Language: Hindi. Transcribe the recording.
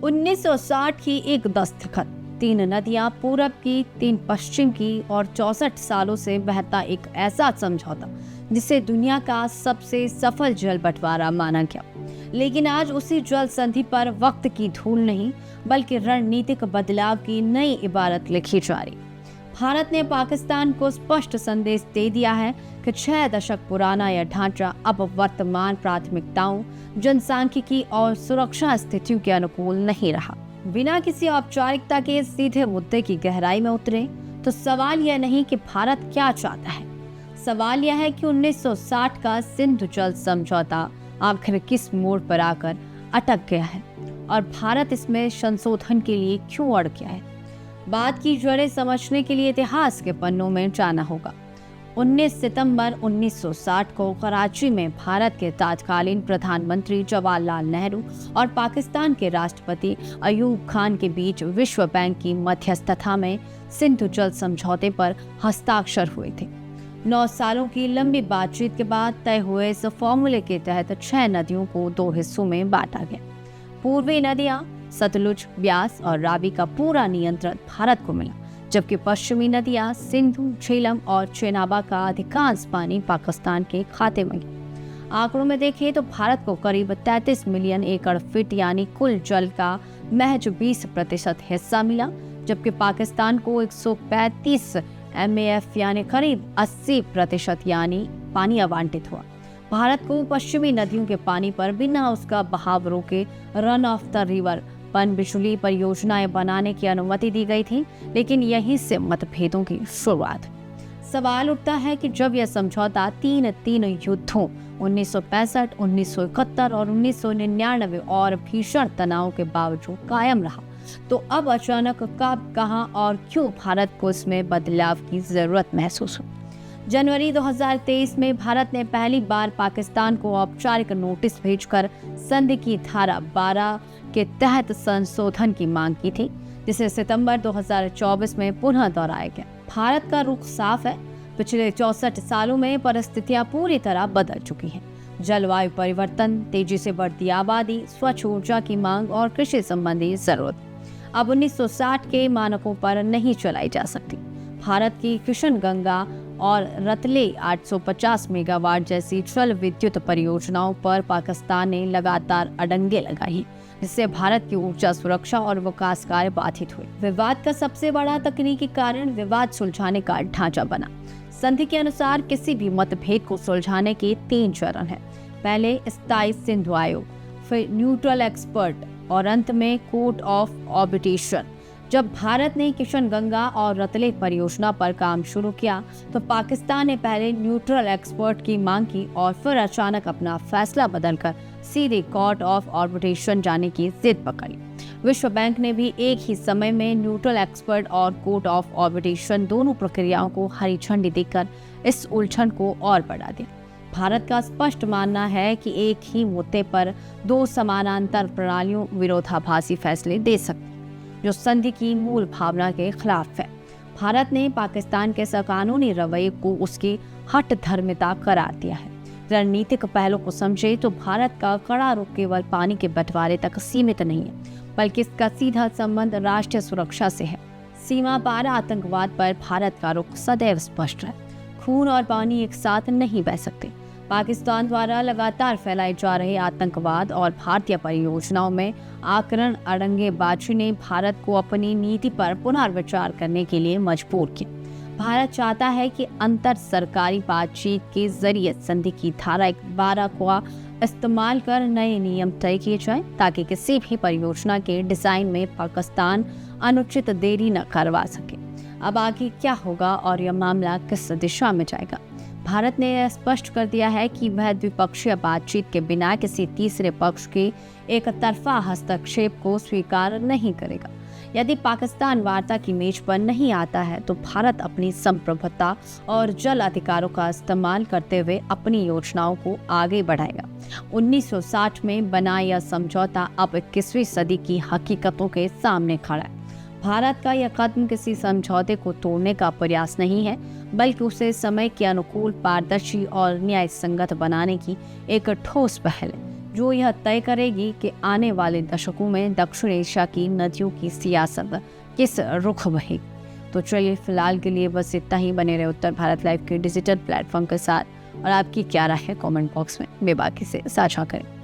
1960 की एक दस्तखत, 3 नदियां पूरब की, 3 पश्चिम की और 64 सालों से बहता एक ऐसा समझौता जिसे दुनिया का सबसे सफल जल बंटवारा माना गया। लेकिन आज उसी जल संधि पर वक्त की धूल नहीं बल्कि रणनीतिक बदलाव की नई इबारत लिखी जा रही। भारत ने पाकिस्तान को स्पष्ट संदेश दे दिया है कि 6 दशक पुराना यह ढांचा अब वर्तमान प्राथमिकताओं, जनसांख्यिकी और सुरक्षा स्थितियों के अनुकूल नहीं रहा। बिना किसी औपचारिकता के सीधे मुद्दे की गहराई में उतरे तो सवाल यह नहीं कि भारत क्या चाहता है, सवाल यह है कि 1960 का सिंधु जल समझौता आखिर किस मोड़ पर आकर अटक गया है और भारत इसमें संशोधन के लिए क्यों अड़ गया है। बात की जड़ें समझने के लिए इतिहास के पन्नों में जाना होगा। 19 सितंबर 1960 को कराची में भारत के तत्कालीन प्रधानमंत्री जवाहरलाल नेहरू और पाकिस्तान के राष्ट्रपति अयूब खान के बीच विश्व बैंक की मध्यस्थता में सिंधु जल समझौते पर हस्ताक्षर हुए थे। 9 सालों की लंबी बातचीत के बाद तय हुए इस फॉर्मूले के तहत 6 नदियों को 2 हिस्सों में बांटा गया। पूर्वी नदियां सतलुज, ब्यास और रावी का पूरा नियंत्रण भारत को मिला, जबकि पश्चिमी नदियां सिंधु, झेलम और चेनाबा का अधिकांश पानी पाकिस्तान के खाते में गया। आंकड़ों में देखें तो भारत को करीब 33 मिलियन एकड़ फीट यानी कुल जल का महज 20% हिस्सा मिला, जबकि पाकिस्तान को 135 MAF यानी करीब 80% यानी पानी आवंटित हुआ। भारत को पश्चिमी नदियों के पानी पर बिना उसका बहाव रोके रन ऑफ द रिवर पनबिजली परियोजनाएं बनाने की अनुमति दी गई थी, लेकिन यहीं से मतभेदों की शुरुआत। सवाल उठता है कि जब यह समझौता तीन युद्धों 1965, 1971 और 1999 और भीषण तनाव के बावजूद कायम रहा, तो अब अचानक कब, कहां और क्यों भारत को इसमें बदलाव की जरूरत महसूस हुई। जनवरी 2023 में भारत ने पहली बार पाकिस्तान को औपचारिक नोटिस भेजकर संधि की धारा 12 के तहत संशोधन की मांग की थी, जिसे सितंबर 2024 में पुनः दोहराया गया। भारत का रुख साफ है, पिछले 64 सालों में परिस्थितियां पूरी तरह बदल चुकी हैं। जलवायु परिवर्तन, तेजी से बढ़ती आबादी, स्वच्छ ऊर्जा की मांग और कृषि संबंधी जरूरत अब 1960 के मानकों पर नहीं चलाई जा सकती। भारत की किशन गंगा और रतले 850 मेगावाट जैसी जल विद्युत परियोजनाओं पर पाकिस्तान ने लगातार अड़ंगे लगाई, जिससे भारत की ऊर्जा सुरक्षा और विकास कार्य बाधित हुए। विवाद का सबसे बड़ा तकनीकी कारण विवाद सुलझाने का ढांचा बना। संधि के अनुसार किसी भी मतभेद को सुलझाने के 3 चरण हैं। पहले स्थायी सिंधु आयोग, फिर न्यूट्रल एक्सपर्ट और अंत में कोर्ट ऑफ आर्बिट्रेशन। जब भारत ने किशन गंगा और रतले परियोजना पर काम शुरू किया तो पाकिस्तान ने पहले न्यूट्रल एक्सपर्ट की मांग की और फिर अचानक अपना फैसला बदलकर सीधे कोर्ट ऑफ आर्बिट्रेशन जाने की जिद पकड़ी। विश्व बैंक ने भी एक ही समय में न्यूट्रल एक्सपर्ट और कोर्ट ऑफ आर्बिट्रेशन दोनों प्रक्रियाओं को हरी झंडी देकर इस उलझन को और बढ़ा दिया। भारत का स्पष्ट मानना है कि एक ही मुद्दे पर 2 समानांतर प्रणालियों विरोधाभासी फैसले दे सकती, जो संधि की मूल भावना के खिलाफ है। भारत ने पाकिस्तान के कानूनी रवैये को उसकी हठ धर्मिता करार दिया है। रणनीतिक पहलू को समझे तो भारत का कड़ा रुख केवल पानी के बंटवारे तक सीमित नहीं है, बल्कि इसका सीधा संबंध राष्ट्रीय सुरक्षा से है। सीमा पार आतंकवाद पर भारत का रुख सदैव स्पष्ट है। खून और पानी एक साथ नहीं बह सकते। पाकिस्तान द्वारा लगातार फैलाए जा रहे आतंकवाद और भारतीय परियोजनाओं में आक्रमण अड़ंगेबाजी ने भारत को अपनी नीति पर पुनर्विचार करने के लिए मजबूर किया। भारत चाहता है कि अंतर सरकारी बातचीत के जरिए संधि की धारा 12 का इस्तेमाल कर नए नियम तय किए जाएं, ताकि किसी भी परियोजना के डिजाइन में पाकिस्तान अनुचित देरी न करवा सके। अब आगे क्या होगा और यह मामला किस दिशा में जाएगा? भारत ने यह स्पष्ट कर दिया है कि वह द्विपक्षीय बातचीत के बिना किसी तीसरे पक्ष के एक तरफा हस्तक्षेप को स्वीकार नहीं करेगा। यदि पाकिस्तान वार्ता की मेज पर नहीं आता है तो भारत अपनी संप्रभुता और जल अधिकारों का इस्तेमाल करते हुए अपनी योजनाओं को आगे बढ़ाएगा। 1960 में बना यह समझौता अब 21वीं सदी की हकीकतों के सामने खड़ा है। भारत का यह कदम किसी समझौते को तोड़ने का प्रयास नहीं है, बल्कि उसे समय के अनुकूल, पारदर्शी और न्याय संगत बनाने की एक ठोस पहल है। जो यह तय करेगी कि आने वाले दशकों में दक्षिण एशिया की नदियों की सियासत किस रुख बहेगी। तो चलिए फिलहाल के लिए बस इतना ही। बने रहे उत्तर भारत लाइव के डिजिटल प्लेटफॉर्म के साथ और आपकी क्या राय है कमेंट बॉक्स में बेबाकी से साझा करें।